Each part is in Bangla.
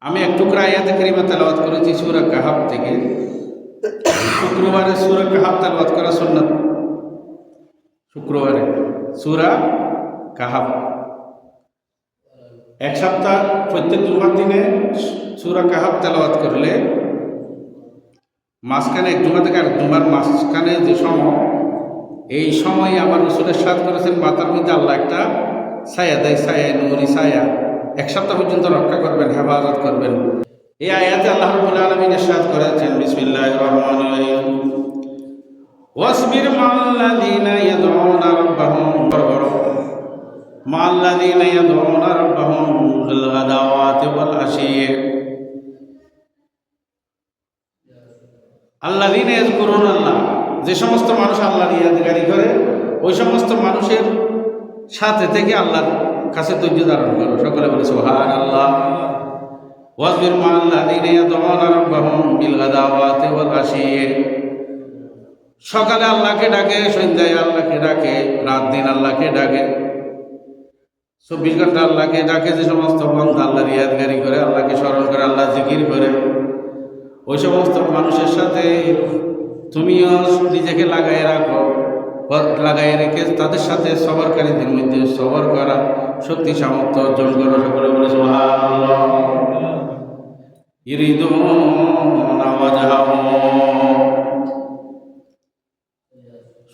আমি এক টুকরা আয়াতে কারিমা তেলাওয়াত করেছি সূরা কাহাফ থেকে। শুক্রবারে সূরা কাহাফ তেলাওয়াত করা সুন্নাত। শুক্রবারে সূরা কাহাফ এক সপ্তাহ প্রত্যেক জুমার দিনে সূরা কাহাফ তেলাওয়াত করলে মাঝখানে এক জুমা থেকে আর জুমার মাঝখানে যে সময়, এই সময় আমার রাসূলের সাথ করেছেন মাথার মধ্যে আল্লাহ একটা ছায়া দেয়, ছায়া নূরি ছায়া এক সপ্তাহ পর্যন্ত রক্ষা করবেন, হেফাজত করবেন। এই আয়াতে আল্লাহ রাব্বুল আলামিন ইরশাদ করেছেন, বিসমিল্লাহির রহমানির রহিম, ওয়াসবির মাল্লাযীনা ইয়াদউনা রাব্বাহুম মাল্লাযীনা ইয়াদউনা রাব্বাহুম বিল গাদাওয়াতি ওয়াল আশিয়্যি আল্লাযীনা ইয়াযকুরুনাল্লাহ, যে সমস্ত মানুষ আল্লাহর ইয়াদগারি করে ওই সমস্ত মানুষের সাথে থেকে আল্লাহর কাছে ধৈর্য ধারণ করো। সকলে বলে সুবহানাল্লাহ। ওয়াসবির মাল্লাযীনা ইয়াদউনা রাব্বাহুম বিল গাদাওয়াতি ওয়াল আশিয়্যি, সকালে আল্লাহকে ডাকে, সন্ধ্যায় আল্লাহকে ডাকে, রাত দিন আল্লাহকে ডাকে, 24 ঘন্টা আল্লাহকে ডাকে। যে সমস্ত বান্দা আল্লাহর ইয়াদগারি করে, আল্লাহকে স্মরণ করে, আল্লাহ জিকির করে, ওই সমস্ত মানুষের সাথে তুমিও নিজেকে লাগাই রাখো। লাগাই রেখে তাদের সাথে সবরকারীদের মধ্যে সবর করা শক্তি সামর্থ্য অর্জন করো। সকলে বলে সুবহানাল্লাহ। ইরিদুনা ওয়াজহাহু,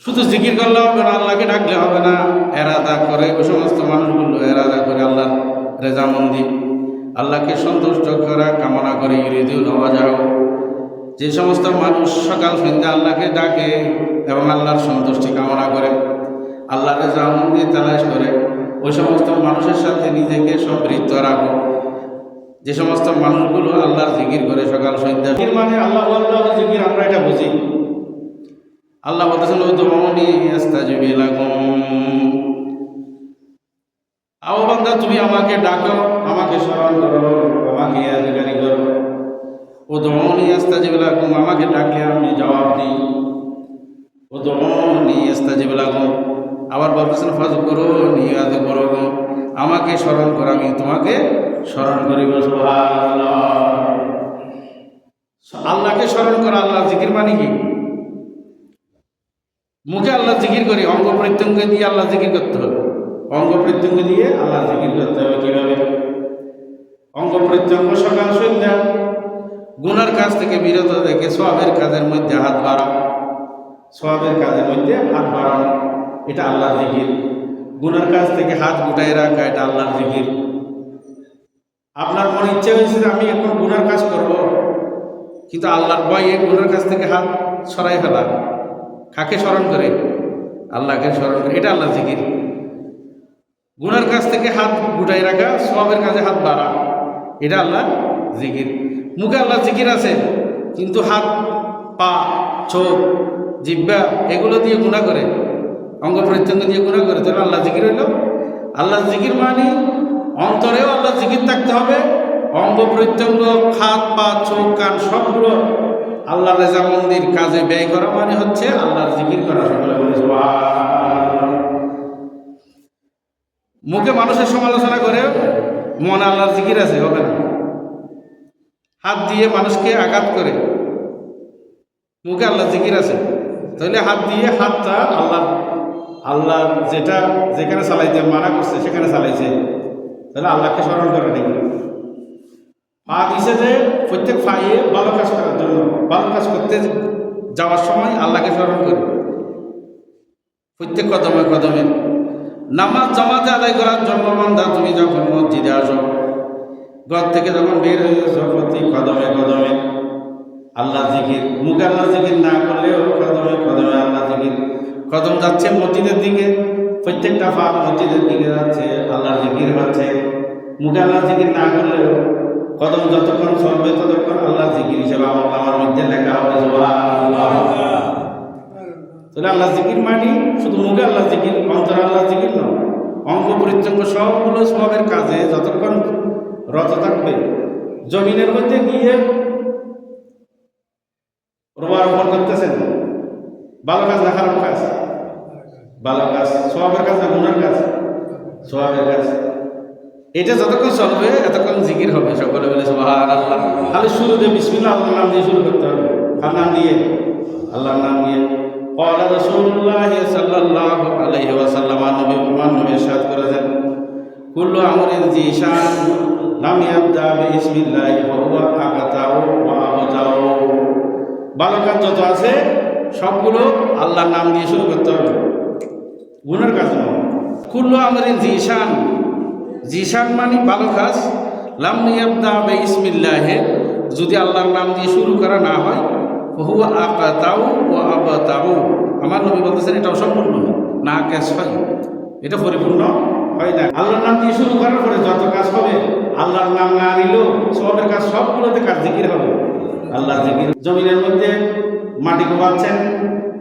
শুধু জিকির করলে হবে না, আল্লাহকে ডাকলে হবে না, এরাদা করে ওই সমস্ত মানুষগুলো এরাদা করে আল্লাহর রেজামন্দি, আল্লাহকে সন্তুষ্ট করা কামনা করে। ইরিদুনা ওয়াজহাহু, যে সমস্ত মানুষ সকাল সন্ধ্যা আল্লাহকে ডাকে এবং আল্লাহর সন্তুষ্টি কামনা করে, আল্লাহর রেজামন্দি তালাশ করে, ওই সমস্ত মানুষের সাথে নিজেকে সম্পৃক্ত রাখো। যে সমস্ত মানুষগুলো আল্লাহর জিকির করে সকাল সন্ধ্যা, মানে আল্লাহ আল্লাহ জিকির আমরা এটা বুঝি। আল্লাহ বলতেছেন, উদউনি আস্তাজিব লাকুম, আও বান্দা তুমি আমাকে ডাকো, আমাকে স্মরণ করো, আমাকে ইয়াদগারি করো। উদউনি আস্তাজিব লাকুম, আমাকে ডাকলে আমি জবাব দিই। উদউনি আস্তাজিব লাকুম, আবার বলতেছেন ফাযকুরুনি আযকুরুকুম, আমাকে স্মরণ করো, আমি তোমাকে স্মরণ করিব। সুবহানাল্লাহ। আল্লাহকে স্মরণ করা, আল্লাহর জিকির মানে কি? মুখে আল্লাহ জিকির করি, অঙ্গ প্রত্যঙ্গ দিয়ে আল্লাহ জিকির করতে হবে। অঙ্গ প্রত্যঙ্গ দিয়ে আল্লাহ জিকির করতে হবে। কিভাবে? অঙ্গ প্রত্যঙ্গ সকাল সন্ধ্যা গুনার কাজ থেকে বিরত রেখে সওয়াবের কাজের মধ্যে হাত বাড়াও। সওয়াবের কাজের মধ্যে হাত বাড়ানো, এটা আল্লাহর জিকির। গুনার কাজ থেকে হাত গুটাই রাখা, এটা আল্লাহর জিকির। আপনার মনে ইচ্ছে হয়েছে যে আমি এখন গুনার কাজ করব, কিন্তু আল্লাহর ভয়ে গুনার কাজ থেকে হাত সরাই ফেলা, কাকে স্মরণ করে? আল্লাহকে স্মরণ করে, এটা আল্লাহর জিকির। গুনার কাজ থেকে হাত গুটাই রাখা, সওয়াবের কাজে হাত বাড়া, এটা আল্লাহর জিকির। মুখে আল্লাহর জিকির আছে, কিন্তু হাত পা চোখ জিহ্বা এগুলো দিয়ে গুনাহ করে, অঙ্গ প্রত্যঙ্গ দিয়ে গুনাহ করে, তাহলে আল্লাহ জিকির হইল? আল্লাহর জিকির মানে অন্তরেও আল্লাহ জিকির থাকতে হবে, অঙ্গ প্রত্যঙ্গ হাত পা চোখ কান সবগুলো আল্লাহর রেজামন্দির কাজে ব্যয় করা মানে হচ্ছে আল্লাহর জিকির করা। সকলে বলে সুবহানাল্লাহ। মুখে মানুষের সমালোচনা করে, মনে আল্লাহর জিকির আছে, হবে না। হাত দিয়ে মানুষকে আঘাত করে, মুখে আল্লাহর জিকির আছে, তাহলে হাত দিয়ে হাতটা আল্লাহ যেটা যেখানে চালাইতে মানা করছে সেখানে চালাইছে, তাহলে আল্লাহকে স্মরণ করে নাকি? পা দিছে যে প্রত্যেক পায়ে ভালো কাজ করার জন্য, ভালো কাজ করতে যাওয়ার সময় আল্লাহকে স্মরণ করে প্রত্যেক কদমে কদমে। নামাজ জামাতে আদায় করার জন্য বান্দা তুমি যখন মসজিদে আসো, ঘর থেকে যখন বের হয়েছো, প্রতি কদমে কদমে আল্লাহ জিকির। মুখে আল্লাহ জিকির না করলেও কদমে কদমে আল্লাহ জিকির। কদম যাচ্ছে মসজিদের দিকে, প্রত্যেকটা পা মসজিদের দিকে যাচ্ছে, আল্লাহর জিকির হচ্ছে। মুখে আল্লাহ জিকির না করলেও কদম যতক্ষণ চলবে ততক্ষণ আল্লাহ জিকির হিসেবে আমার মধ্যে লেখা হবে। সুবহানাল্লাহ। তাহলে আল্লাহ জিকির মানে শুধু মুখে আল্লাহ জিকির, অন্তরে আল্লাহ জিকির নয়, অঙ্গ প্রত্যঙ্গ সবগুলো সওয়াবের কাজে যতক্ষণ রত থাকবে। জমিনের মধ্যে গিয়ে রোপণ করতেছেন, ভালো কাজ না খারাপ কাজ? ভালো কাজ। সওয়াবের কাজ না গুনার কাজ? সওয়াবের কাজ। এটা যতক্ষণ চলবে এতক্ষণ জিকির হবে। সকলে বলে সুবহানাল্লাহ। খালি শুরুতে বিসমিল্লাহ আল্লাহর নাম দিয়ে শুরু করতে হবে, কার নাম দিয়ে? আল্লাহর নাম দিয়ে। ক্বালা রাসূলুল্লাহ সাল্লাল্লাহু আলাইহি ওয়াসাল্লাম, নবী ইরশাদ করেছেন, কুল্লু আমরিন জিশান লাম ইয়াবদা বিসমিল্লাহি ফাহুয়া আকাতাউ ওয়া আবতাউ। ভালো কাজ যত আছে সবগুলো আল্লাহর নাম দিয়ে শুরু করতে হবে, গুনার কাজ নয়। কুল্লু আমরিন জিশান, জিশান মানে ভালো কাজ, লাম ইয়াবদা বিসমিল্লাহি, যদি আল্লাহর নাম দিয়ে শুরু করা না হয়, ফাহুয়া আকাতাউ ওয়া আবতাউ, আমার নবী বলতেছেন এটা অসম্পূর্ণ না, কাজ হয়, এটা পরিপূর্ণ হয় না। আল্লাহর নাম দিয়ে শুরু করার পরে যত কাজ হবে, আল্লাহর নাম না নিলেও সবের কাজ, সবগুলোতে কাজ জিকির হবে, আল্লাহর জিকির। জমিনের মধ্যে মাটি কোপাচ্ছেন,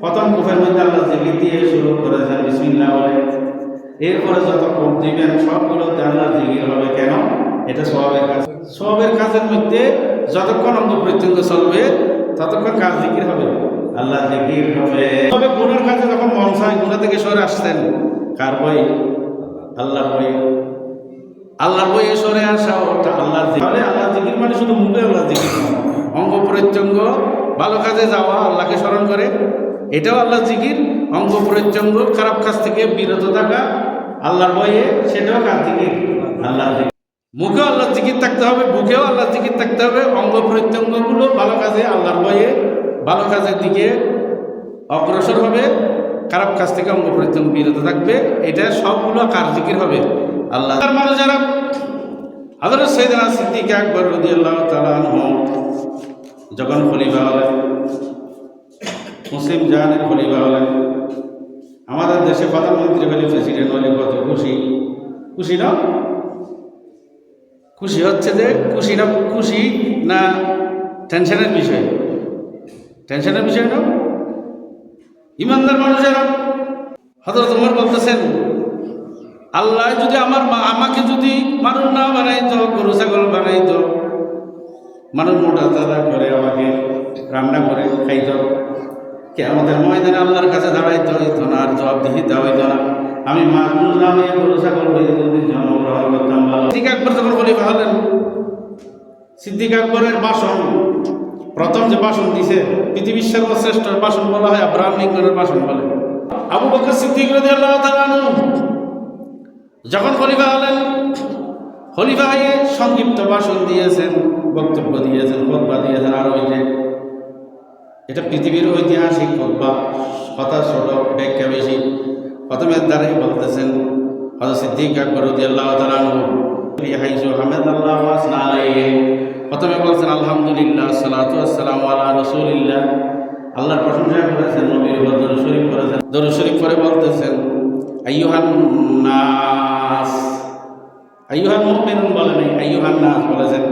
প্রথম কোপের মধ্যে আল্লাহ জিকির দিয়ে শুরু করেছেন বিসমিল্লাহ বলে, এরপরে যত কোপ দিবেন সবগুলোতে আল্লাহর জিকির হবে। কেন? এটা সবের কাজ। সবের কাজের মধ্যে যতক্ষণ অঙ্গ প্রত্যঙ্গ চলবে ততক্ষণ কাজ জিকির হবে, আল্লাহ জিকির হবে। তবে গুনার কাজে যখন মন চায়, গুনাহ থেকে সরে আসছেন, কার বই? আল্লাহর বই। আল্লাহর বইয়ে সরে আসা ওটা আল্লাহর জিকির। তাহলে আল্লাহর জিকির মানে শুধু মুখে আল্লাহর জিকির, অঙ্গ প্রত্যঙ্গ ভালো কাজে যাওয়া, আল্লাহকে স্মরণ করে, এটাও আল্লাহর জিকির। অঙ্গ প্রত্যঙ্গ খারাপ কাজ থেকে বিরত থাকা আল্লাহর বইয়ে, সেটাও কাজ জিকির, আল্লাহর জিকির। মুখেও আল্লাহর জিকির থাকতে হবে, বুকেও আল্লাহর জিকির থাকতে হবে। অঙ্গ প্রত্যঙ্গগুলো ভালো কাজে আল্লাহর বইয়ে ভালো কাজের দিকে অগ্রসর হবে, খারাপ কাজ থেকে অঙ্গ প্রত্যঙ্গ বিরত থাকবে, এটা সবগুলো কার জিকির হবে? আল্লাহ। তার মানুষ যারা হযরত সাইয়েদনা সিদ্দিক আকবর রাদিয়াল্লাহু তাআলা আনহু যখন খলিফা হলেন, মুসলিম জাহানের খলিফা হলেন, আমাদের দেশে প্রধানমন্ত্রী হলে, প্রেসিডেন্ট হলে কত খুশি, খুশি না? খুশি হচ্ছে যে খুশি না টেনশনের বিষয়? টেনশনের বিষয় না। ইমানদার মানুষেরা, হযরত ওমর বলতেছেন, আল্লাহ যদি আমাকে যদি মানুষ না বানাইতো, গরু ছাগল বানাইতো, মানুষ মোটা তাজা করে আমাকে রান্না করে খাইতো, কিয়ামতের ময়দানে আল্লাহর কাছে দাঁড়াইতে হইতো না, আর জবাবদিহিতা হইতো না, আমি মানুষ না হয়ে গরু ছাগল হয়ে যদি জন্মগ্রহণ করতাম। ভালো। সিদ্দিক আকবর যখন খলিফা হলেন, সিদ্দিক আকবরের ভাষণ, প্রথম যে ভাষণ দিছে, পৃথিবীর সর্বশ্রেষ্ঠ ভাষণ বলা হয় আব্রাহাম লিঙ্কনের ভাষণ বলে। আবু বকর সিদ্দিক রাদিয়াল্লাহু তাআলা আনহু যখন খলিফা হলেন, খলিফা হয়ে সংক্ষিপ্ত ভাষণ দিয়েছেন, বক্তব্য দিয়েছেন, খুতবা দিয়েছেন। আর ওই যে এটা পৃথিবীর ঐতিহাসিক খুতবা, কথা ছোট, ব্যাখ্যা বেশি। প্রথমের দ্বারাই বলতেছেন হযরত সিদ্দিক আকবর রাদিয়াল্লাহু তাআলা আনহু, হাইযু হামাদাল্লাহ ওয়া আসনা আলাইহি, প্রথমে বলছেন আলহামদুলিল্লাহ, সালাতু ওয়াসসালামু আলা রাসূলিল্লাহ, আল্লাহর প্রশংসা করেছেন, নবীর উপর দরুদ শরীফ করেছেন। দরুদ শরীফ পরে বলতেছেন আইয়ুহান নাস, আইয়ুহাল মুমিনুন বলেন, আইয়ুহান নাস বলেছেন।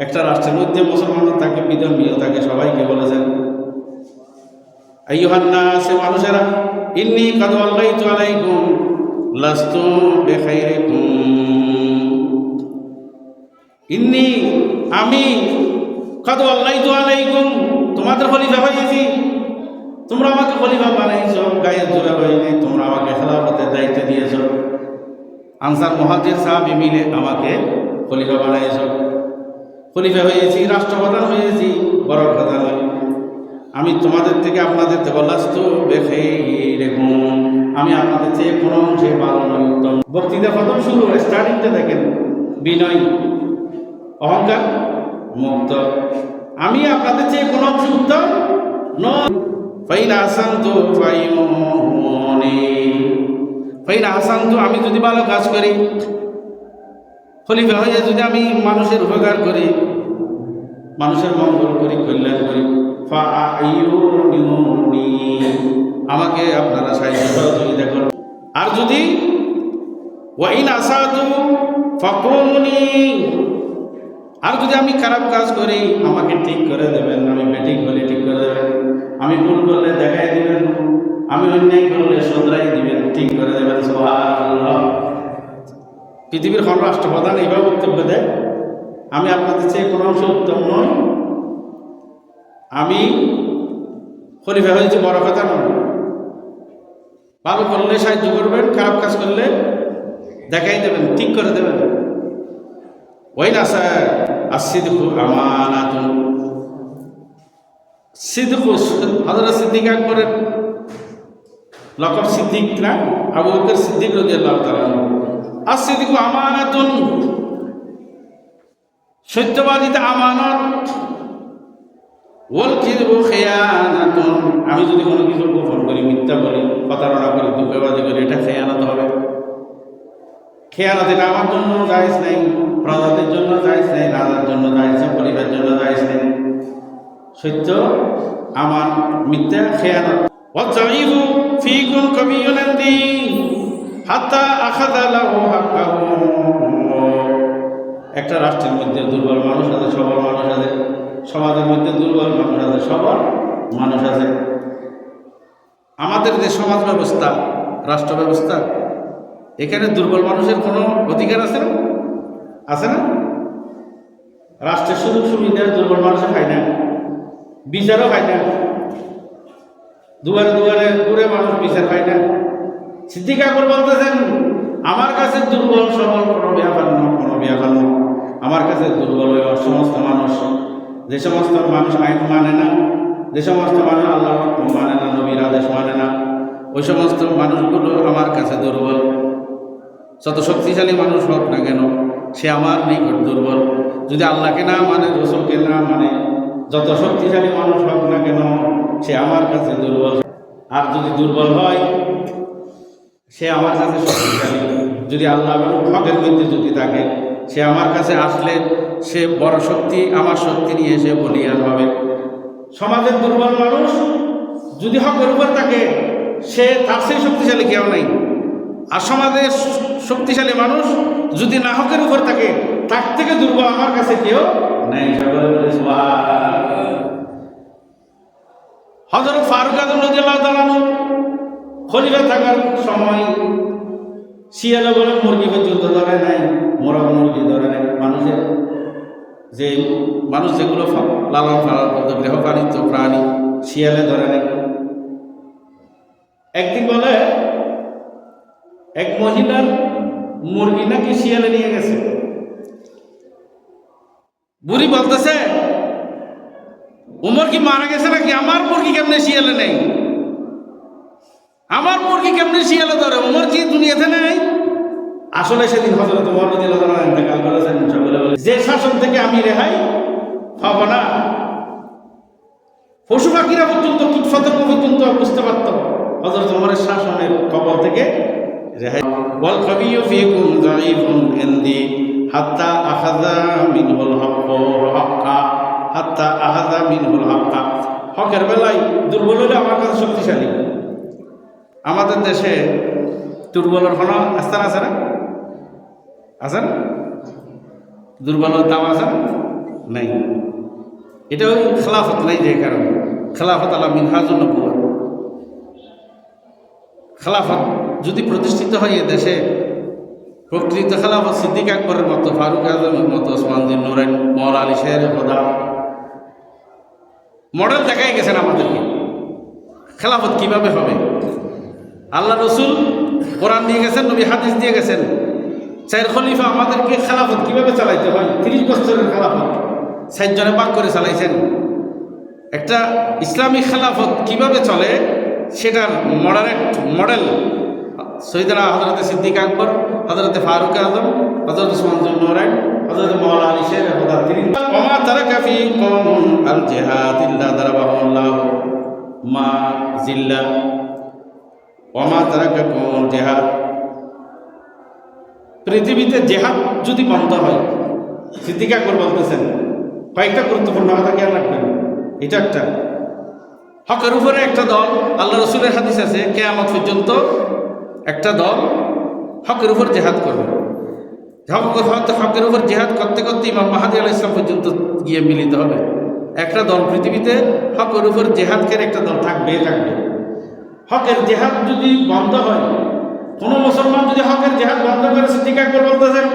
একটা রাষ্ট্রের মধ্যে মুসলমানও থাকে, বিধর্মীয় থাকে, সবাইকে বলেছেন আইয়ুহান নাস, মানুষেরা, ইন্নী কাদ ওয়াল্লাইতু আলাইকুম লাস্তু বিখাইরিকুম, ইন্নী আমি, কাদ ওয়াল্লাইতু আলাইকুম তোমাদের খলিফা হয়েছি, তোমরা আমাকে খলিফা বানাইছো, গায়ের জোড়া হয়ে নেই, তোমরা আমাকে খেলাফতের দায়িত্ব দিয়েছো, আনসার মুহাজির সাহাবী মিলে আমাকে খলিফা বানাইছো, খলিফা হয়েছি, রাষ্ট্রপ্রধান হয়েছি, বড় কথা নয়। আমি তোমাদের থেকে আপনাদের লাস্তু বিখাইরিকুম, আমি আপনাদের চেয়ে কোনো অংশে ভালো নই, উত্তম। বক্তৃতা প্রথম শুরু স্টার্টিংটা দেখেন, বিনয়, অহংকার মুক্ত, আমি আপনাদের চেয়ে কোনো অংশ উত্তম নয়। ফাইন আহসানতু ফাইউনি, ফাইন আহসানতু, আমি যদি ভালো কাজ করি, খলিফা হয়ে যদি আমি মানুষের উপকার করি, মানুষের মঙ্গল করি, কল্যাণ করি, ফাআইউনি, আমাকে আপনারা সাহায্য সহযোগিতা করুন। আর যদি ওয়াইন আসাতু ফাকুমুনি, আর যদি আমি খারাপ কাজ করি, আমাকে ঠিক করে দেবেন, আমি বেঠিক হলে ঠিক করে দেবেন, আমি ভুল করলে দেখাই দিবেন, আমি অন্যায় করলে শোধরাই দিবেন, ঠিক করে দেবেন। সুবহানাল্লাহ। পৃথিবীর কোন রাষ্ট্রপ্রধান এইভাবে বক্তব্য দেয়, আমি আপনাদের চেয়ে কোনো অংশ উত্তম নই, আমি খলিফা হয়েছি, বড় কথা নয়। ভালো করলে সাহায্য করবেন, খারাপ কাজ করলে দেখাই দেবেন, ঠিক করে দেবেন। ওই না স্যার, আসিদকু আমানাতুন। সিদ্দিক, হযরত সিদ্দিক আকবরের লকব সিদ্দিক না, আবু বকর সিদ্দিক রাদিয়াল্লাহু তাআলা আনহু। আসিদকু আমানাতুন, সত্যবাদিতা আমানত। ওয়াল কিযবু খিয়ানাতুন, আমি যদি কোনো কিছু গোপন করি, মিথ্যা বলি, প্রতারণা করি, ধোঁকাবাজি করি, এটা খেয়ানত হবে। খেয়ানত এটা আমার জন্য জায়েজ নাই, প্রজাতির জন্য জায়েজ নাই, রাজার জন্য জায়েজ নাই, পরিবারের জন্য জায়েজ নাই। সত্য আমার, মিথ্যা খেয়ানত। ওয়াযাইফু ফীকুম কাবিয়ুন আনদি হাত্তা আখাযা লাহু হাক্কাহু। একটা রাষ্ট্রের মধ্যে দুর্বল মানুষ আছে, সবল মানুষ আছে। সমাজের মধ্যে দুর্বল মানুষ আছে, সবল মানুষ আছে। আমাদের যে সমাজ ব্যবস্থা, রাষ্ট্র ব্যবস্থা, এখানে দুর্বল মানুষের কোনো অধিকার আছে না? আছে না? রাষ্ট্রের সুযোগ সুবিধা দুর্বল মানুষের খায় না, বিচারও খায় না। দুয়ারে দুয়ারে ঘুরে মানুষ বিচার পায় না। সিদ্দিক আকবর বলতেছেন, আমার কাছে দুর্বল সবল কোনো ব্যাপার না, কোনো ব্যাপার না। আমার কাছে দুর্বল ওই সমস্ত মানুষ, যে সমস্ত মানুষ আইন মানে না, যে সমস্ত মানুষ আল্লাহর হুকুম মানে না, নবীর আদেশ মানে না, ওই সমস্ত মানুষগুলো আমার কাছে দুর্বল। যত শক্তিশালী মানুষ হোক না কেন, সে আমার নিকট দুর্বল। যদি আল্লাহকে না মানে, রসুলকে না মানে, যত শক্তিশালী মানুষ হোক না কেন, সে আমার কাছে দুর্বল। আর যদি দুর্বল হয়, সে আমার কাছে শক্তিশালী। যদি আল্লাহ এবং হকের মধ্যে যদি থাকে, সে আমার কাছে আসলে সে বড় শক্তি, আমার শক্তি নিয়ে সে বলিয়ান হবে। সমাজের দুর্বল মানুষ যদি হকের উপর থাকে, সে তার সেই শক্তিশালী কেউ নাই। আর সমাজের শক্তিশালী মানুষ যদি না হকের উপর থাকে, তার থেকে দুর্বল আমার কাছে কেউ নাই। হযরত ফারুক আযম রাদিয়াল্লাহু তাআলা আনহু খলিফা থাকার সময় শিয়ালে বলে মুরগি পর্যন্ত ধরে নাই, মরা মুরগি ধরে নাই। মানুষের যে মানুষ যেগুলো লালন পালন করতো, গৃহপালিত প্রাণী, শিয়ালে ধরে নাই। একদিন বলে এক মহিলার মুরগি নাকি শিয়ালে নিয়ে গেছে। বুড়ি বলতেছে, উমর কি মারা গেছে নাকি? আমার মুরগি কেমনে শিয়ালে নেই? আমার মুরগি কেমনে শিয়ালে ধরে? উমর কি দুনিয়াতে নেই? আসলে সেদিন হযরত ওমর রাদিয়াল্লাহু তাআলা ইন্তেকাল করেছেন। সকলে বলে, যে শাসন থেকে আমি রেহাই পাব না, পশু পাখিরা পর্যন্ত, কীট পতঙ্গ পর্যন্ত বুঝতে পারত হযরত ওমরের শাসনের কবল থেকে রেহাই। ওয়াল কাবিয়্যু ফীকুম যায়ীফুন ইনদি হাত্তা আখাযা মিনহুল হাক্কা, হাত্তা আখাযা মিনহুল হাক্কা। হকের বেলায় দুর্বল হলে আমার কাছে শক্তিশালী। আমাদের দেশে দুর্বলের কোনো স্থান আছে না? আছে না? দুর্বলের দাম আছে নাই। এটা ওই খেলাফত নাই, যে কারণে খেলাফত আলা মিনহাজুন নবুওয়াত। খেলাফত যদি প্রতিষ্ঠিত হয় এ দেশে, প্রকৃত খেলাফত সিদ্দিক আকবরের মতো, ফারুক আজমের মতো, ওসমান জিন্নুরাইন, মওলা আলী শের খোদা মডেল দেখাই গেছেন আমাদেরকে। খেলাফত কিভাবে হবে? আল্লাহ রসুল কোরআন দিয়ে গেছেন, নবী হাদিস দিয়ে গেছেন। চার খলিফা আমাদেরকে খেলাফত কিভাবে চালাইতে হয়, 30 বছরের খেলাফত 4 জনে ভাগ করে চালাইছেন। একটা ইসলামিক খেলাফত কিভাবে চলে সেটার মডেল সৈয়দনা হযরত সিদ্দিক আকবর, হযরত ফারুক আজম, হযরত ওসমান জুন্নুরাইন, হযরত মাওলানা আলী শের খোদা। ওমা তারাকা ফি কওমুন আল জিহাদ ইল্লা দারাবাহুল্লাহু মা জিল্লা ওমা তারাকা কওমুল জিহাদ। পৃথিবীতে জেহাদ যদি বন্ধ হয়, সিদ্দিক আকবর বলতেছেন, কয়েকটা গুরুত্বপূর্ণ কথা খেয়াল রাখবেন। এটা একটা হকের উপরে একটা দল, আল্লাহ রসুলের হাদিস আছে, কিয়ামত পর্যন্ত একটা দল হকের উপর জেহাদ করবে। হকের উপর জেহাদ করতে করতে ইমাম মাহদী আলাইহিস সালাম পর্যন্ত গিয়ে মিলিত হবে। একটা দল পৃথিবীতে হকের উপর জেহাদকের একটা দল থাকবে। হকের জেহাদ যদি বন্ধ হয়, কোনো মুসলমান যদি হকের জেহাদ বন্ধ করে, সিদ্দিক আকবর বলতেছেন,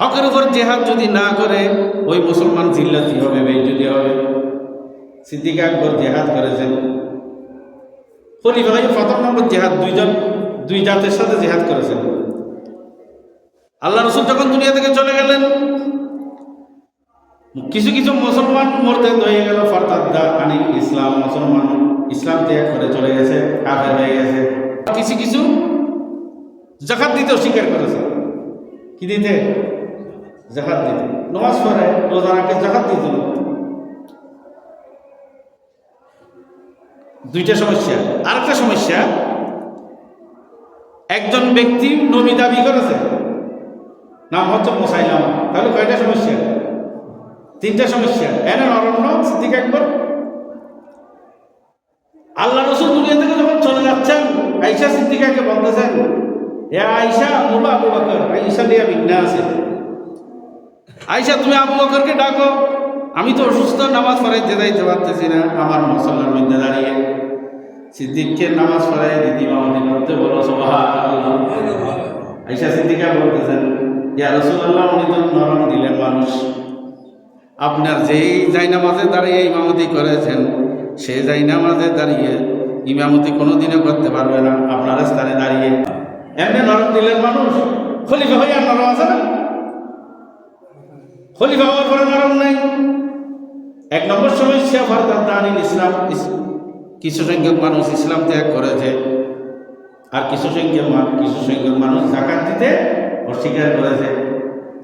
হকের উপর জেহাদ যদি না করে, ওই মুসলমান জিল্লাতি হবে, বেইজ্জতি হবে। সিদ্দিক আকবর জেহাদ করেছেন। খলিফা প্রথম নম্বর জেহাদ দুই জাতের সাথে জেহাদ করেছেন। আল্লাহ রসুল যখন দুনিয়া থেকে চলে গেলেন, কিছু কিছু মুসলমান মরতে হয়ে গেল ফরতাদ্দা আনিল ইসলাম, মুসলমান ইসলাম ত্যাগ করে চলে গেছে, কাফের হয়ে গেছে। কিছু কিছু জাকাত দিতে অস্বীকার করেছে। কি দিতে? জাকাত দিতে। নামাজ পড়ে, রোজা রাখে, জাকাত দিতে না। দুইটা সমস্যা। আরেকটা সমস্যা, একজন ব্যক্তি নবী দাবি করেছে, নাম হচ্ছে মুসাইলামা। তাহলে কয়টা সমস্যা? তিনটা সমস্যা। এনে অরণ্য সিদ্দিক আকবর আল্লাহ রসুল দুনিয়া থেকে যখন চলে যাচ্ছেন, আয়েশা সিদ্দিকাকে বলতেছেন, এ আয়েশা মুলা আবু বকর, আয়েশা লিয়া বিঘ্না আছে, আয়েশা তুমি আবু বকরকে ডাকো, আমি তো অসুস্থ, নামাজ পড়াইতে যাইতে পারতেছি না, আমার মুসল্লার মধ্যে দাঁড়িয়ে সিদ্দিককে নামাজ পড়াই দিদি মামতি করতে বলো, সুবহানাল্লাহ। আয়েশা সিদ্দিকা বলতেছেন, ইয়া রাসূলুল্লাহ, উনি তো নরম দিলেন মানুষ, আপনার যেই জায়নামাজে দাঁড়িয়ে ইমামতি করেছেন, সে জায়নামাজে দাঁড়িয়ে ইমামতি কোনোদিনও করতে পারবে না আপনার স্থানে দাঁড়িয়ে। এমনি নরম দিলেন মানুষ, খলিফা হইয়া নরম আছে না? খলিফা হওয়ার পরে নরম নাই। এক নম্বর সমস্যা, ফরতাদ্দা আনিল ইসলাম, কিছু সংখ্যক মানুষ ইসলাম ত্যাগ করেছে, আর কিছু সংখ্যক মানুষ যাকাত দিতে অস্বীকার করেছে।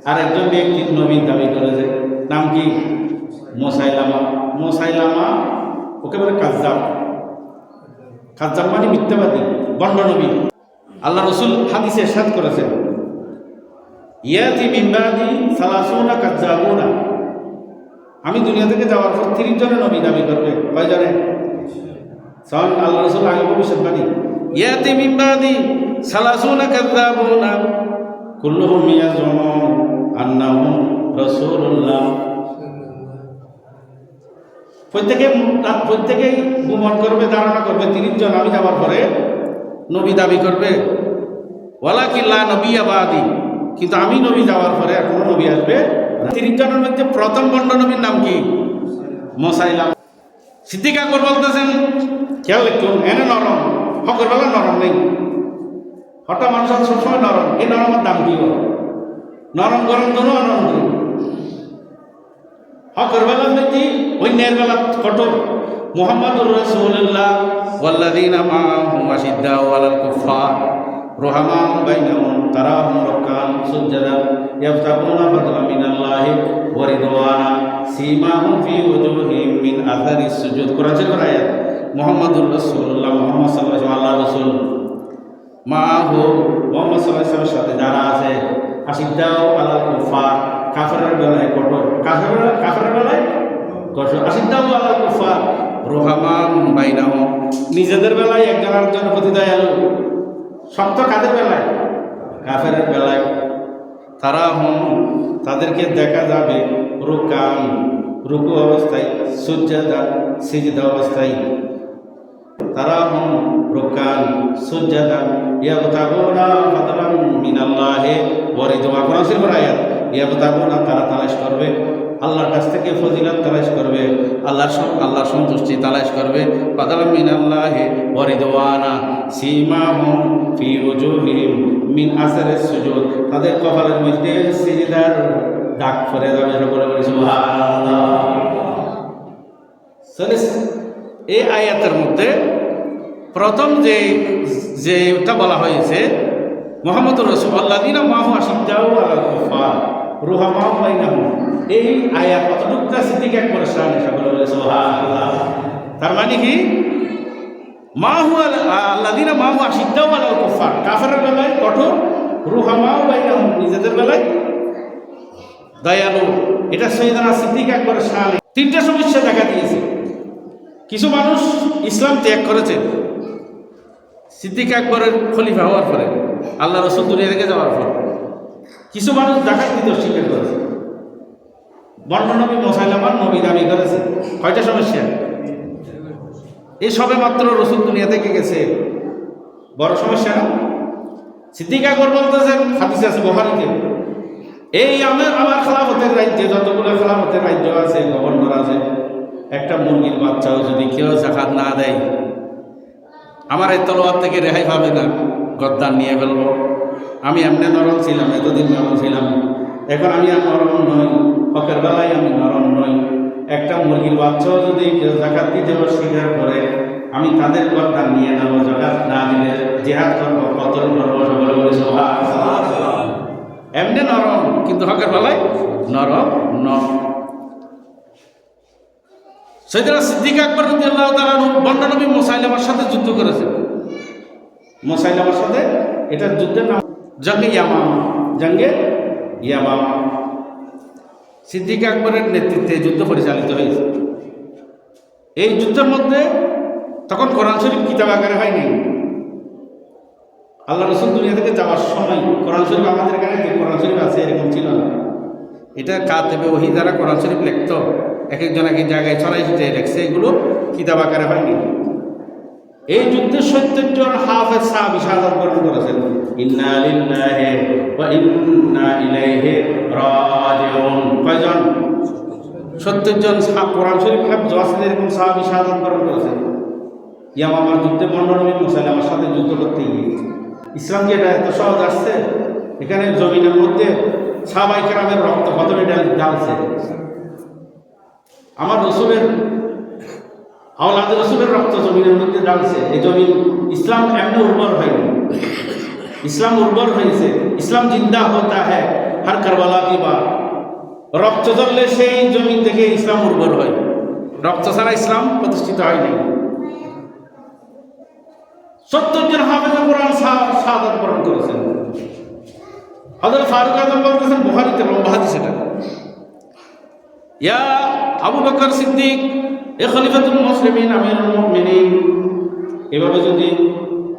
আর একজন ব্যক্তি নবীর দাবি করেছে, নাম কি? মুসাইলামা। মুসাইলামা ওকে বলে কাজ্জাব। কাজ্জাব মানে মিথ্যাবাদী, বন্ড নবী। আল্লাহ রসুল হাদিসে ইরশাদ করেছেন, ইয়াতি মিন বাদি সালাসুনা কাজ্জাবুনা, আমি দুনিয়া থেকে যাওয়ার পর 30 জনের নবী দাবি করবে। কয় জনে? আল্লাহ রসুল আগে ভবিষ্যৎবাণী, ইয়াতি মিন বাদি সালাসুনা কাজ্জাবুনা কুল্লুহুম ইয়াজুমু আন্নাহুম রাসূলুল্লাহ। প্রত্যেকেই গুমন করবে, ধারণা করবে 30 জন আমি যাওয়ার পরে নবী দাবি করবে। ওয়ালাকিন লা নবিয়্যা বাদি, কিন্তু আমি নবী যাওয়ার পরে আর কোনো নবী আসবে না। 30 জনের মধ্যে প্রথম বন্ড নবীর নাম কি? মুসাইলামা। সিদ্দিক আকবর বলতেছেন, খেয়াল রাখুন, এনে নরম, হকের বেলা নরম নেই। হঠাৎ মানুষ সবসময় নরম, এই নরমের দাম কি? নরম গরম দোনো নরম দোনো। হকের বেলা মেতি, অন্যের বেলা কঠোর। মুহাম্মাদুর রাসূলুল্লাহ ওয়াল্লাযীনা মাআহু আশিদ্দাউ আলাল কুফফার রুহামাউ বাইনাহুম তারাহুম রাক্কান সুজদান ইয়াবতাগুনা ফাদলাম মিনাল্লাহি ওয়া রিদওয়ানা সীমাহুম ফি ওজুহিহিম মিন আথারিস সুজুদ। কোরআন শরীফের আয়াত। মুহাম্মাদুর রাসূলুল্লাহ, মুহাম্মদ সাল্লাল্লাহু আলাইহি ওয়া সাল্লাম, আল্লাহর রাসূল, মাআহু মুহাম্মদ সাল্লাল্লাহু আলাইহি ওয়াসাল্লামের সাথে যারা আছে, আশিদ্দাউ আলাল কুফফার, কাফেরের বেলায় কঠোর, কাফেরের বেলায় কঠোর। আশিদ্দাউ আলাল কুফফার রুহামাউ বাইনাহুম, নিজেদের বেলায় একজন আরেকজনের প্রতি দয়ালু। শক্ত কাদের বেলায়? কাফেরের বেলায়। তারাহুম, তাদেরকে দেখা যাবে, রুকান, রুকু অবস্থায়, সুজদা, সিজদা অবস্থায়। তারাহুম রুকান সুজদা ইয়াবতাগুনা ফাদলাম মিনাল্লাহি ওয়া রিদওয়ানা। কোরআন শরীফের আয়াত। ইয়াবতাগুনা, তারা তালাশ করবে, আল্লাহর কাছ থেকে ফজিলত তালাশ করবে, আল্লাহর সন্তুষ্টি তালাশ করবে। ফাদলাম মিনাল্লাহি ওয়া রিদওয়ানা সীমাহুম ফি ওজুহিহিম মিন আসারিস সুজুদ, তাদের কপালের মধ্যে সিজদার দাগ পড়ে যাবে। সকলে বলি সুবহানাল্লাহ। এই আয়াতের মধ্যে প্রথম যেটা বলা হয়েছে, মুহাম্মাদুর রাসূলুল্লাহ আল্লাযীনা মাআহু আশিদ্দাউ আলাল কুফফার রুহামাউ বাইনাহুম, এই আয়াত কতটুকটা সিদ্দিক আকবরের শানে। সকলে বলে সুবহানাল্লাহ। তার মানে কি? মাআহু আল্লাযীনা মাআহু আশিদ্দাউ আলাল কুফফার, কাফেরের বেলায় কঠোর, রুহামাউ বাইনাহুম, নিজেদের বেলায় দয়ালু। এটা সাইয়েদনা সিদ্দিক আকবরের শানে। 3টা সমস্যা দেখা দিয়েছে। কিছু মানুষ ইসলাম ত্যাগ করেছে সিদ্দিক আকবরের খলিফা হওয়ার পরে, আল্লাহ রসুল দুনিয়া থেকে যাওয়ার পর। কিছু মানুষ জাকাত দিতে অস্বীকার করেছে। বন্ড নবী মুসাইলামার নবী দাবি করেছে। কয়টা সমস্যা? এই সবে মাত্র রসুল দুনিয়া থেকে গেছে, বড় সমস্যা না? সিদ্দিক আকবর বলতেছেন, হাদিস আছে বুখারীতে, এই আমার খেলাফতের রাজ্যে যতগুলো খেলাফতের রাজ্য আছে, গভর্নর আছে, একটা মুরগির বাচ্চাও যদি কেউ জাকাত না দেয়, আমার এই তলোয়ার থেকে রেহাই পাবে না, গদ্দার নিয়ে ফেলবো। আমি এমনি নরম ছিলাম, এতদিন নরম ছিলাম, এখন আমি আর নরম নই, হকের বেলায় আমি নরম একটা মুরগির বাচ্চাও যদি কেউ জাকাত দিতে অস্বীকার করে, আমি তাদের গর্দান নিয়ে নেবো, জাকাত না দিলে জিহাদ করবো, কতল করবো, সকলে বলে সুবহানাল্লাহ। এমনি নরম, কিন্তু হকের বেলায় নরম ন। সাইয়েদনা সিদ্দিক আকবর রাদিয়াল্লাহু তাআলা বন্ড নবী মুসাইলামার সাথে যুদ্ধ করেছেন। মুসাইলামার সাথে, এটা যুদ্ধের নাম জঙ্গে ইয়ামামা। জঙ্গে ইয়ামামা সিদ্দিক আকবরের নেতৃত্বে যুদ্ধ পরিচালিত হয়েছে। এই যুদ্ধের মধ্যে তখন কোরআন শরীফ কিতাব আকারে হয়নি। আল্লাহ রসুল দুনিয়া থেকে যাওয়ার সময় কোরআন শরীফ আমাদের এখানে যে কোরআন শরীফ আছে এরকম ছিল না। এটা কাতেবে ওহী দ্বারা কোরআন শরীফ লিখতো, এক একজন এক এক জায়গায় ছড়াই ছিটিয়ে লিখছে, এগুলো কিতাব আকারে হয়নি। এই যুদ্ধে 70 জন হাফেজ সাহাবী শাহাদাত বরণ করেছেন। ইন্না লিল্লাহি ওয়া ইন্না ইলাইহি রাজিউন। কয়জন? 70 জন কোরআন শরীফ হাফেজ আছেন, এরকম সাহাবী শাহাদাত বরণ করেছেন ইয়ামামার যুদ্ধে। বন্ড নবী মুসাইলামার সাথে যুদ্ধ করতে গিয়ে ইসলাম যে এটা এত সহজ আসছে, এখানে জমিনের মধ্যে সাহাবায়ে কেরামের রক্ত কতটা ঢালছে। আমার রসুলের আওলাদের রসুলের রক্ত জমিনের মধ্যে ঢালছে। এই জমিন ইসলাম এমনি উর্বর হয়নি, ইসলাম উর্বর হয়েছে। ইসলাম জিন্দা হতা হ্যায় হর কারবালা কি বাত। রক্ত ঝরলে সেই জমিন থেকে ইসলাম উর্বর হয়, রক্ত ছাড়া ইসলাম প্রতিষ্ঠিত হয় নাই। 70 জন হাফেজ কোরআন শাহাদাত বরণ করেছেন। হযরত ফারুক আযম বলতেছেন, বুখারীতে লম্বা হাদিস এটা, ইয়া আবু বকর সিদ্দিক এ খলিফাতুল মুসলিমিন আমিরুল মুমিনিন। এভাবে যদি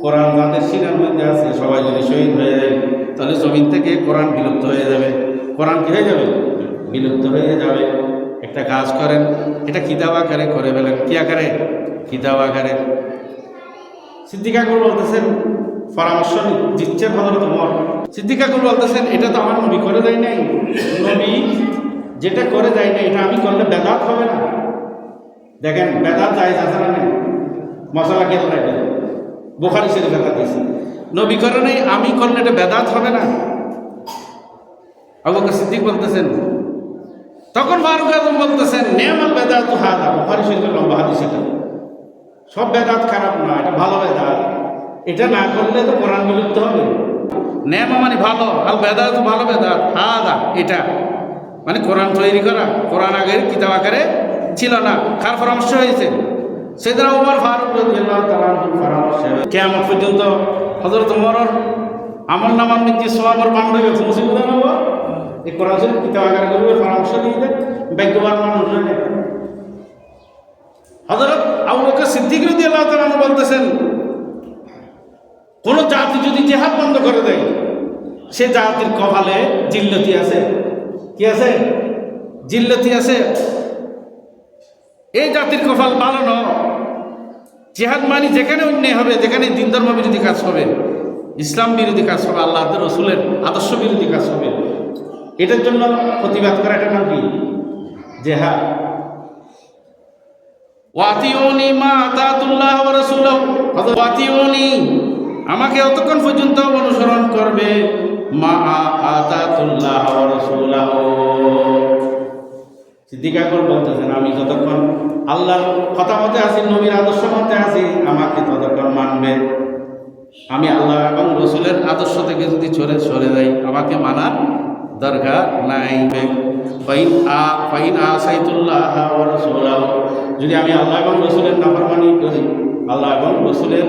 কোরআন যাদের সিনার মধ্যে আছে সবাই যদি শহীদ হয়ে যায়, তাহলে জমিন থেকে কোরআন বিলুপ্ত হয়ে যাবে। কোরআন কি হয়ে যাবে? বিলুপ্ত হয়ে যাবে। একটা কাজ করেন, এটা কিতাব আকারে করে ফেলেন। কি আকারে? কিতাব আকারে। সিদ্দিক আকবর বলতেছেন, পরামর্শ দিচ্ছেন হযরত ওমর। সিদ্দিক আকবর বলতেছেন, এটা তো আমার নবী করে দেয় নাই, নবী যেটা করে দেয় না এটা আমি করলে বেদাত হবে না। দেখেন বেদাত জায়েজ আছে না নেই? মশলা খেয়াল রাখবেন, বুখারী শরীফে হাদিস, নবী করে নাই, আমি করলে এটা বেদাত হবে না। আবু বকর সিদ্দিক বলতেছেন, তখন ফারুক আযম বলতেছেন, নি'মাল বেদাতু হাদা। বুখারী শরীফের লম্বা হাদিস এটা। সব বেদাত খারাপ না, এটা ভালো বেদাত। এটা না করলে তো কোরআন বিলুপ্ত হবে। নেমা মানে ভালো, আর বেদাত ভালো বেদাত। হাদা এটা মানে কোরআন তৈরি করা, কোরআন আগের কিতাব আকারে ছিল না। কার পরামর্শ হয়েছে? সাইয়েদনা ওমর ফারুক রাদিয়াল্লাহু তাআলা আনহুর পরামর্শ। কিয়ামত পর্যন্ত হযরত ওমরের আমলনামার মধ্যে সওয়াবের বান্ডবে পৌঁছে দেন হবে। এই কোরআন শরীফ কিতাব আকারে করবে, পরামর্শ দিয়ে দেন, ভাগ্যবান মানুষ হয়ে যাবে। হযরত আবু বকর সিদ্দিক রাদিয়াল্লাহু তাআলা আনহু বলতেছেন, কোন জাতি যদি জিহাদ বন্ধ করে দেয়, সে জাতির কপালে জিল্লতি আছে। কি আছে? জিল্লতি আছে। এই জাতির কপাল ভালো ন। জিহাদ মানে যেখানে অন্যায় হবে, যেখানে দিন ধর্ম বিরোধী কাজ হবে, ইসলাম বিরোধী কাজ হবে, আল্লাহ রসুলের আদর্শ বিরোধী কাজ হবে, এটার জন্য প্রতিবাদ করা, এটার নাম কি? জিহাদ। ওয়াতিউনি মা আতাতুল্লাহ ওয়া রাসূলুহু, ওয়াতিউনি আমাকে অতক্ষণ পর্যন্ত অনুসরণ করবে, মা আতাতুল্লাহ ওয়া রাসূলুহু। সিদ্দিক আকবর বলতেছেন, আমি যতক্ষণ আল্লাহর কথা মতে আছি, নবীর আদর্শ মতে আছি, আমাকে ততক্ষণ মানবে। আমি আল্লাহ এবং রসুলের আদর্শ থেকে যদি সরে যাই, আমাকে মানার দরকার নাই। ফাইন আসাইতুল্লাহ ওয়া রাসূলুহু, যদি আমি আল্লাহ এবং রসুলের নাফরমানি করি, আল্লাহ এবং রসুলের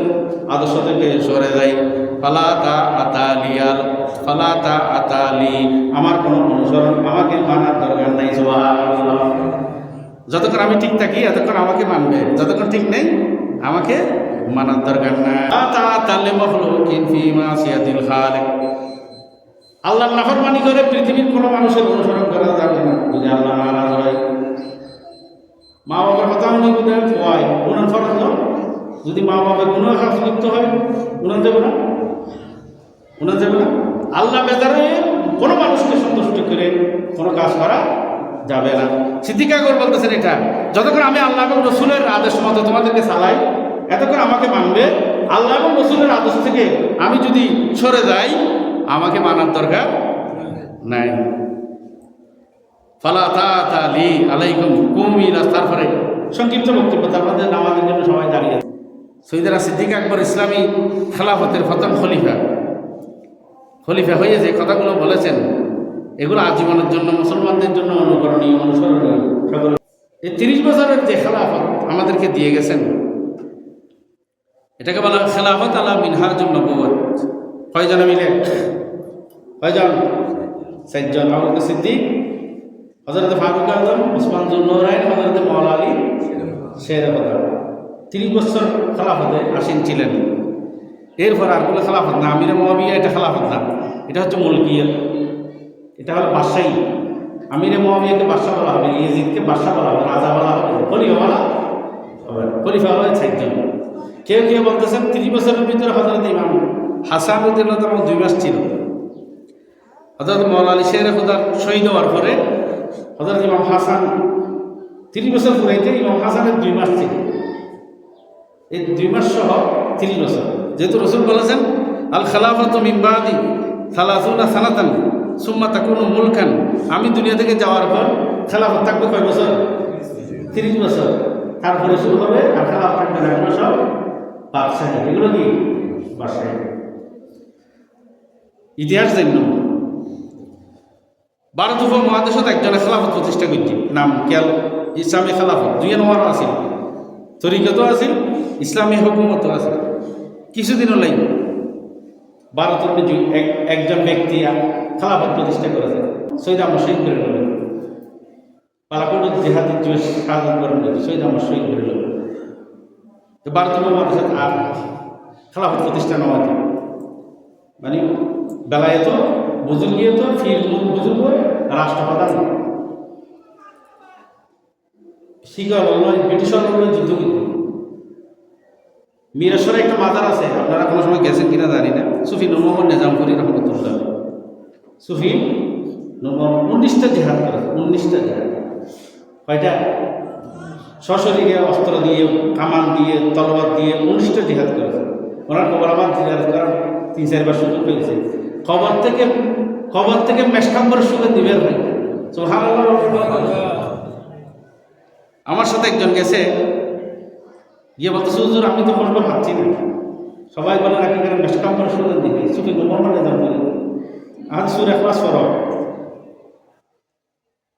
আদর্শ থেকে সরে যাই, ফালা আতালি, আমার কোনো অনুসরণ, আমাকে মানার দরকার নাই। সুবহানাল্লাহ। যতক্ষণ আমি ঠিক থাকি এতক্ষণ আমাকে মানবে, যতক্ষণ ঠিক নেই আমাকে মানার দরকার নাই। আতালি মাখলুকিন ফি মাসিয়াতিল খালিক, আল্লাহর নাফরমানি করে পৃথিবীর কোনো মানুষের অনুসরণ করা যাবে না যদি আল্লাহ নারাজ হয়। মা বাবার কথা উনি বুঝেন হয়, উনার ফরজ না। যদি মা বাবার গুনাহ কাজ লিপ্ত হয়, উনার দেবে না, উনার দেবে না। আল্লাহ বেজারে কোনো মানুষকে সন্তুষ্ট করে কোনো কাজ করা যাবে না। সিদ্দিক আকবর বলতেছেন, এটা যতক্ষণ আমি আল্লাহ এবং রসুলের আদেশ মতো তোমাদেরকে চালাই, এতক্ষণ আমাকে মানবে। আল্লাহ এবং রসুলের আদেশ থেকে আমি যদি সরে যাই, আমাকে মানার দরকার নাই। ফালা তাআতা লি আলাইকুম কুমি ইলা, তারপরে সংক্ষিপ্ত বক্তব্য, তারপরে নামাজের জন্য সবাই দাঁড়িয়ে আছে। সৈয়দনা সিদ্দিক আকবর ইসলামী খেলাফতের প্রথম খলিফা হয়ে যে কথাগুলো বলেছেন, এগুলো আজীবনের জন্য মুসলমানদের জন্য অনুকরণীয়, অনুসরণীয়। সকল এই 30 বছরের যে খেলাফত আমাদেরকে দিয়ে গেছেন, এটাকে বলা হয় খেলাফত আলা মিনহাজুন নবুওয়াত। কয়জনে মিলে? কয়জন? 4 জন। আবু বকর সিদ্দিক, হযরত ফারুক আযম, ওসমান যুন্নুরাইন, হযরত মাওলা আলী শের খোদা 30 বছর খেলাফতে আসীন ছিলেন। এরপর আর কোনো খেলাফত না, আমিরে মুয়াবিয়া এটা খেলাফত না, এটা হচ্ছে মুলকিয়ত, এটা হলো বাদশাহী। আমিরে মুয়াবিয়াকে বাদশাহ বলা হবে, ইয়াজিদকে বাদশাহ বলা হবে, রাজা বলা হবে, খলিফা হলো 4 জন। কেউ কেউ বলতেছেন 30 বছরের ভিতরে হযরত ইমাম হাসান রাদিয়াল্লাহু তাআলা 2 মাস ছিল। হযরত মাওলা আলী শের খোদার শহীদ হওয়ার পরে হযরত ইমাম হাসান 30 বছর পুরাইতে ইমাম হাসানের 2 মাস ছিল। এই 2 মাস সহ 30 বছর। যেহেতু রসুল বলেছেন আল খেলাফাতু মিন বাদি 30 সানাতান সুম্মা তাকুনু মুলকান, আমি দুনিয়া থেকে যাওয়ার পর খেলাফত থাকবে কয় বছর? 30 বছর। তারপরে শুরু হবে আর খেলাফত থাকবে না, এগুলো সব বাদশাহী। এগুলো কি বাদশাহী? ইতিহাস জন্য ভারত উপমহাদেশত একজনে খেলাফত প্রতিষ্ঠা করছে, নাম কেল ইসলামী খেলাফত। 2 নম্বরও আছিল, তরিকতও আছিল, ইসলামী হুকুমতও আছিল। কিছুদিন হলেই ভারতের একজন ব্যক্তি খেলাফত প্রতিষ্ঠা করেছে, সৈয়দ আহমদ শহীদ করে নেবেন। পালাকোটের জেহাদের যুগে শাহাদাত বরণ করে সৈয়দ আহমদ শহীদ করে নেবেন। তো ভারত উপমহাদেশত আর খেলাফত প্রতিষ্ঠা নেওয়া যায়, মানে বেলায়ত বুজুর্গিয়ত ফির বুজুর্গ রাষ্ট্রপ্রধান শিখা বলল ব্রিটিশ সরকারের যুদ্ধ কিন্তু মিরেশ্বরে একটা মাজার আছে, আপনারা কোনো সময় গেছেন কিনা জানি না। সুফি নূর মোহাম্মদ নিজামপুরি রহমতুল্লাহ, সুফি নূর মোহাম্মদ 19টা জেহাদ করেছে। 19টা জেহাদ, কয়টা? সশরীরে অস্ত্র দিয়ে, কামান দিয়ে, তলোয়ার দিয়ে 19টা জেহাদ করেছে। ওনার কবর আবার জিয়ারত করার 3-4 বার সুযোগ পেয়েছে। কবর থেকে মেশকাম্বরের সুগন্ধি বের হয়। সুবহানাল্লাহ। আমার সাথে একজন গেছে, গিয়ে বলতেছে হুজুর আমি তো বসবো ভাবছি না, সবাই বলে রাখি কেন মেশকাম্বরের সুগন্ধি হয়, সুফি নূর মোহাম্মদ নিজামপুরি আজ সুর এখলাস পড়ো,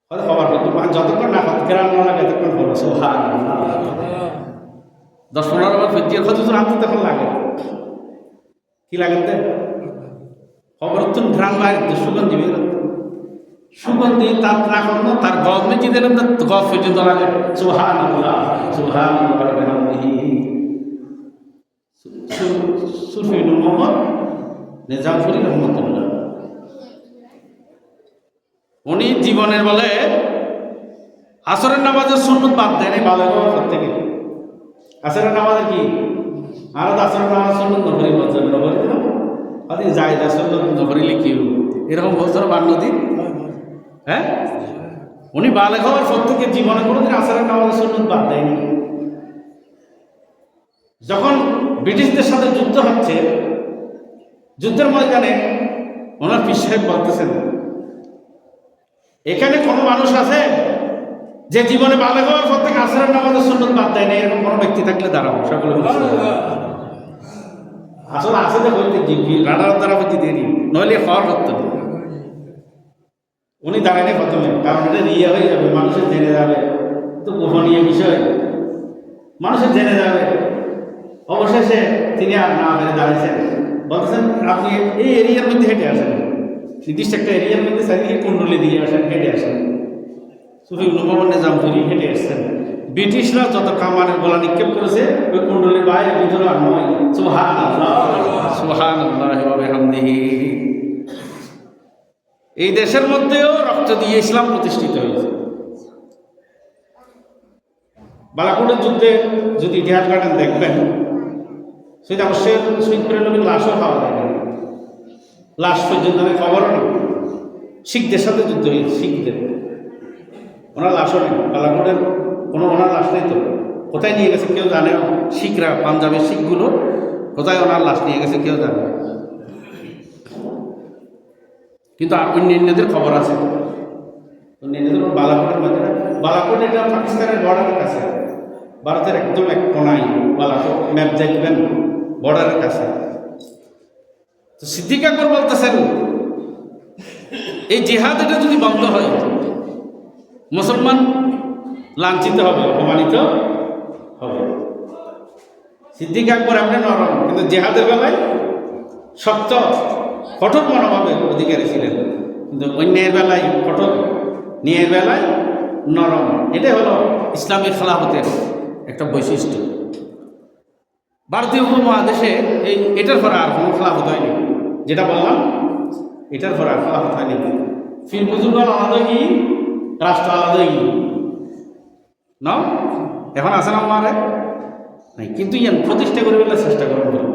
হয়তো খবর করতো যতক্ষণ না হাত কেরাম না লাগে ততক্ষণ পড়ো। সুবহানাল্লাহ। 10-15 বার ফিরতে হুজুর হাত তখন লাগে, কি লাগতে খবর তো ঘ্রাণ বাইরে সুগন্ধি বের, সুগন্ধি তার রাখনো তার গদ মেজি দিলেন তো গদ পর্যন্ত লাগে। সুবহানাল্লাহ সুবহানাল্লাহ বিহামদিহি। সুফি নূর মোহাম্মদ নিজামপুরি রহমতুল্লাহ, উনি জীবনের বলে আসরের নামাজের সুন্নত বাদ দেন ভালো থেকে। আসরের নামাজে কি আর আসরের নামাজ সুন্নত নকরি বলছেন, নকরি দিন আদি যায় সুন্নত নকরিলে কি এরকম বছর 52 দিন। হ্যাঁ, উনি বালেগ হওয়ার পর থেকে জীবনে কোনোদিন আসরের নামাজের সুন্নত বাদ দেয়নি। যখন ব্রিটিশদের সাথে যুদ্ধ হচ্ছে, যুদ্ধের ময়দানে ওনার পীর সাহেব বলতেছেন এখানে কোনো মানুষ আছে যে জীবনে বালেগ হওয়ার পর থেকে আসরের নামাজের সুন্নত বাদ দেয় না? এরকম কোনো ব্যক্তি থাকলে দাঁড়াবো সকলে আসলে আছে যে বলতে রাডার দ্বারা হচ্ছে দেরি, নইলে খাওয়ার করতে। উনি দাঁড়ায়নি প্রথমে, কারণ এটা রিয়া হয়ে যাবে, মানুষের জেনে যাবে, তো গোপনীয় বিষয় মানুষের জেনে যাবে। অবশেষে তিনি আর না বেড়ে দাঁড়িয়েছেন, বলতেছেন আপনি এই এরিয়ার মধ্যে হেঁটে আসেন, নির্দিষ্ট একটা এরিয়ার মধ্যে চারিদিকে কুণ্ডলি দিয়ে আসেন, হেঁটে আসেন। সুফি নূর মোহাম্মদ নিজামপুরি হেঁটে আসছেন। ব্রিটিশরা যত কামানের গোলা নিক্ষেপ করেছে ওই কুণ্ডলির বাইরে ভিতরে আর নয়। সুবহানাল্লাহ সুবহানাল্লাহ ওয়া বিহামদিহি। এই দেশের মধ্যেও রক্ত দিয়ে ইসলাম প্রতিষ্ঠিত হয়েছে। বালাকোটের যুদ্ধে যদি ইতিহাস ঘাটেন দেখবেন, সৈয়দ আবশ্যের শহীদ করে নবীর লাশও পাওয়া যায় না, লাশ পর্যন্ত খবরও নেই। শিখদের সাথে যুদ্ধ হয়েছে, শিখদের ওনার লাশও নেই, বালাকোটের কোনো ওনার লাশ নেই। তো কোথায় নিয়ে গেছে কেউ জানে? শিখরা, পাঞ্জাবের শিখগুলো কোথায় ওনার লাশ নিয়ে গেছে কেউ জানে, কিন্তু অন্যান্যদের খবর আছে। বালাকোটের মধ্যে, বালাকোট এটা পাকিস্তানের বর্ডারের কাছে, ভারতের একদম এক কোনায় বালাকোট, ম্যাপ দেখবেন বর্ডারের কাছে। তো সিদ্দিক আকবর বলতেছেন এই জিহাদ এটা যদি বন্ধ হয় মুসলমান লাঞ্ছিত হবে, অপমানিত হবে। সিদ্দিক আকবর এমনি নরম, কিন্তু জিহাদের বেলায় শক্ত কঠোর মনোভাবের অধিকারী ছিলেন, কিন্তু অন্যের বেলায় কঠোর, ন্যায়ের বেলায় নরম। এটাই হলো ইসলামী খেলাফতের একটা বৈশিষ্ট্য। ভারতীয় উপমহাদেশে এটার পরে আর কোনো খেলাফত হয়নি, যেটা বললাম এটার পরে আর খেলাফত হয়নি। ফির বুজুর্গ আলাদা কি, রাষ্ট্র আলাদা কি ন, এখন আছে না মারে নাই, কিন্তু ইয়ান প্রতিষ্ঠা করে বলে চেষ্টা করবেন।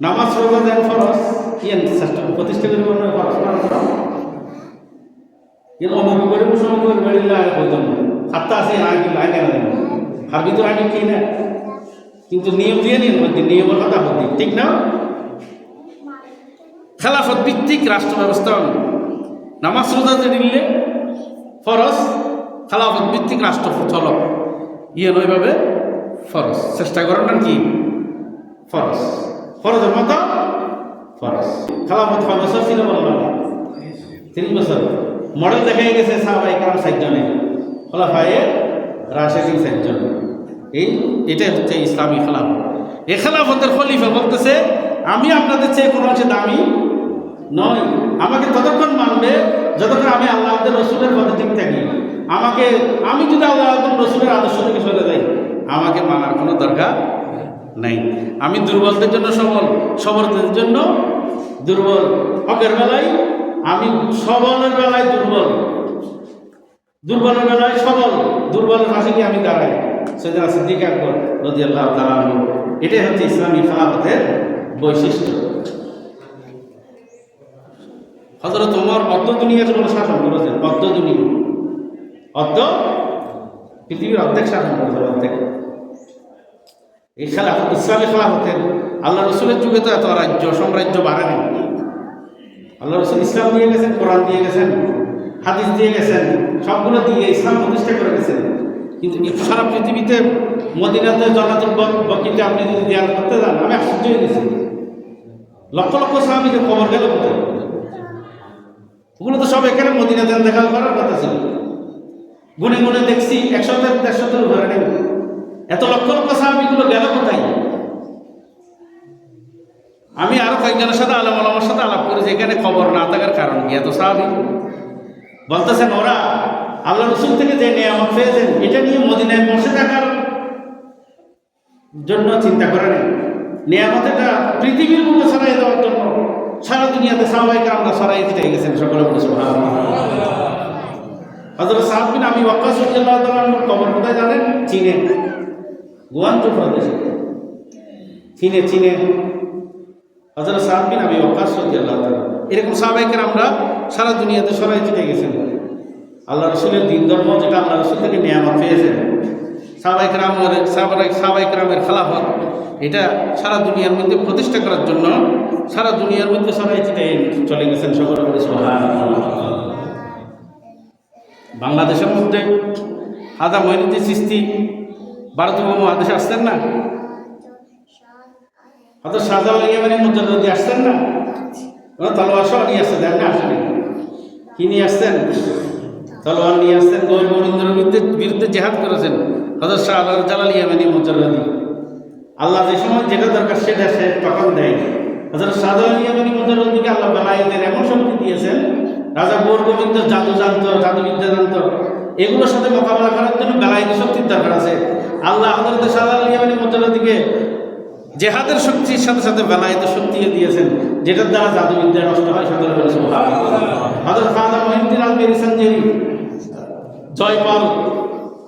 নামাজ রোজা দেন ফরজ, ইয়ান চেষ্টা প্রতিষ্ঠা করে বলে ফরজ ইয়ান অমুক করে মুসলমান করে বেড়িলে আর হইতাম না, হাতটা আছে আগে আগে না আর ভিতর আগে কি না, কিন্তু নিয়ম দিয়ে নিন মধ্যে নিয়মের কথা বলতে ঠিক না। খেলাফত ভিত্তিক রাষ্ট্র ব্যবস্থা, নামাজ রোজা দিলে ফরজ, খেলাফত ভিত্তিক রাষ্ট্র চল ইয়ে ওইভাবে ফরজ চেষ্টা করেন না কি ফরজ, ফরজের মতো ফরজ। খেলাফত 6 বছর ছিল বললাম, 30 বছর। মডেল দেখা গেছে সাহাবায়ে কেরাম 60 জনে, খোলাফায়ে রাশিদিন 60 জন। এটাই হচ্ছে ইসলামী খেলাফত। এই খেলাফতের খলিফা বলতেছে আমি আপনাদের চেয়ে কোনো অংশে দামি নয়, আমাকে ততক্ষণ মানবে যতক্ষণ আমি আল্লাহ রসুলের পথে ঠিক থাকি। আমি যদি আল্লাহ রসুলের আদর্শ থেকে সরে যাই আমাকে মানার কোনো দরকার নেই। আমি দুর্বলদের জন্য সবল, সবলদের জন্য দুর্বল, হকের বেলায় আমি সবলের বেলায় দুর্বল, দুর্বলের বেলায় সবল, দুর্বলের পাশে গিয়ে আমি দাঁড়াই। সৈয়দনা সিদ্দিক আকবর রাদিয়াল্লাহু তাআলা আনহু, এটাই হচ্ছে ইসলামী খেলাফতের বৈশিষ্ট্য। হযরত ওমর অর্ধ দুনিয়ার জন্য শাসন করেছেন, অর্ধ দুনিয়া, অর্ধ পৃথিবীর অর্ধেক শাসন করেছেন, অর্ধেক। এই খেলাফত, ইসলামী খেলাফতের আল্লাহ রসুলের যুগে তো এত রাজ্য সাম্রাজ্য বাড়েনি। আল্লাহ রসুল ইসলাম দিয়ে গেছেন, কোরআন দিয়ে গেছেন, হাদিস দিয়ে গেছেন, সবগুলো দিয়ে ইসলাম প্রতিষ্ঠা করে গেছেন। কিন্তু সারা পৃথিবীতে মদিনাতে জান্নাতুল বাকিতে আপনি যদি ধ্যান করতে যান, আমি আশ্চর্য হয়ে গেছি, লক্ষ লক্ষ সাহাবীদের খবর গেল কোথায়? ওগুলো তো সব এখানে মদিনাতে দেখাল করার কথা ছিল। গুনে গুনে দেখছি 100-150 উপরে নেই, এত লক্ষ লক্ষ সাহাবীগুলো গেল কোথায়? আমি আরো কয়েকজনের সাথে আলেমের সাথে আলাপ করেছি, এখানে খবর না থাকার কারণ কি? এত সাহাবী বলতেছেন ওরা আল্লাহ রসুল থেকে যে নিয়ামত পেয়েছেন এটা নিয়ে মদিনায় বসে থাকার জন্য চিন্তা করে নেই, নিয়ামত এটা পৃথিবীর বুকে ছড়াই দেওয়ার জন্য সারা দুনিয়াতে সাহাবায়ে কেরামরা ছড়াই দিতে গেছেন। সকলে বলে সুবহানাল্লাহ। হযরত সাদ বিন আবি ওয়াক্কাস রাদিয়াল্লাহু তাআলা আনহুর কবর কোথায় জানেন? চীনে, গুয়াংজু প্রদেশে, চীনে হযরত সাদ বিন আবি ওয়াক্কাস রাদিয়াল্লাহু তাআলা। এরকম সাহাবায়ে কেরামরা সারা দুনিয়াতে ছড়াই দিতে গেছেন। আল্লাহ রসুলের দিন ধর্ম যেটা আল্লাহ রসুল থেকে নিয়ামত পেয়েছেন, সাহাবায়ে কেরামের খেলাফত, এটা সারা দুনিয়ার মধ্যে প্রতিষ্ঠা করার জন্য সারা দুনিয়ার মধ্যে সবাই চলে গেছেন। সকলে বলে সুবহানাল্লাহ। বাংলাদেশের মধ্যে খাজা মঈনুদ্দিন চিশতি ভারতীয় উপমহাদেশে আসছেন না? হয়তো শাহজালাল ইয়ামানী মুজাদ্দিদ আসছেন না? তলোয়ার সহ নিয়ে আসছেন, দেন না? আসেন কি নিয়ে আসছেন? তলোয়ার নিয়ে আসছেন। গৌরবন্দের বিরুদ্ধে জেহাদ করেছেন হযরত শাহজালাল ইয়ামানী মুজাদ্দিদ। আল্লাহ যে সময় যেটা দরকার সেটা সে তখন দেয়। হযরত শাহজালাল ইয়ামানী মুজাদ্দিদকে আল্লাহ বেলায়েতের এমন শক্তি দিয়েছেন, রাজা গৌরগোবিন্দ জাদু জানতো, জাদুবিদ্যা জানতো, এগুলোর সাথে মোকাবেলা করার জন্য বেলায়েতি শক্তির দরকার আছে। আল্লাহ হযরত শাহজালাল ইয়ামানী মুজাদ্দিদকে জেহাদের শক্তির সাথে সাথে বেলায়েতের শক্তিও দিয়েছেন, যেটার দ্বারা জাদুবিদ্যা নষ্ট হয়। সকলে বলে সুবহানাল্লাহ। হযরত খাজা মঈনুদ্দিন আজমেরি সঞ্জেরি, জয়পাল,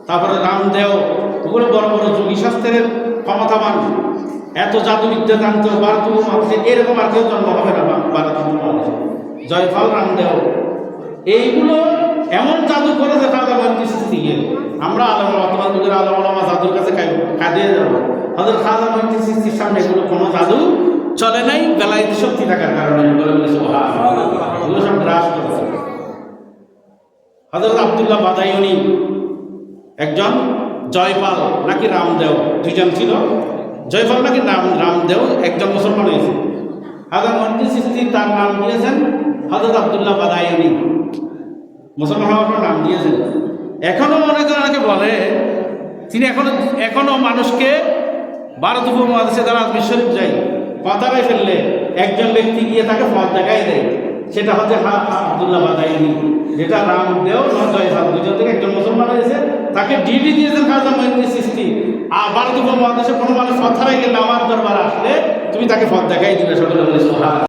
তারপরে রামদেও, ওগুলো বড় বড় যোগী শাস্ত্রের ক্ষমতাবান, এত জাদুবিদ্যা জানত। ভারতীয় উপমহাদেশে এরকম আর কেউ জন্ম হবে না। ভারতীয় উপমহাদেশে জয়পাল, রামদেও, এইগুলো এমন জাদু করে যে খাজা মঈনুদ্দিন চিশতিকে আমরা বর্তমান যুগের আলেমা জাদুর কাছে কাঁদিয়ে যাব। হযরত খাজা মঈনুদ্দিন চিশতির সামনে এগুলো কোনো জাদু চলে নাই, বেলায়েতি শক্তি থাকার কারণে। বলে বলে সুবহানাল্লাহ। এগুলো সব গ্রাস করেছে। হযরত আব্দুল্লাহ বাদায়ুনি, একজন জয়পাল নাকি রামদেও, দুইজন ছিল, জয়পাল নাকি রামদেও, একজন মুসলমান হয়েছে। হাজরত মঈনুদ্দিন চিশতি তার নাম দিয়েছেন হযরত আব্দুল্লাহ বাদায়ুনি, মুসলমান হওয়ার পর নাম দিয়েছেন। এখনো অনেকে বলে তিনি এখনো মানুষকে ভারত উপমহাদেশে যারা আজমির শরীফ যায় পতাকায় ফেললে একজন ব্যক্তি গিয়ে তাকে পথ দেখাই দেয়, সেটা হচ্ছে আব্দুল্লাহ বাদায়ুনি, যেটা রামদেও জয়পাল দুজন থেকে একজন মুসলমান হয়েছে। তাকে ডিউটি দিয়েছেন খাজা মঈনুদ্দিন চিশতি, আর ভারত উপমহাদেশে কোনো মানুষ পথ হারাই গেলে আমার দরবার আসলে তুমি তাকে পথ দেখাই দিবে। সকলে বলে সুবহানাল্লাহ।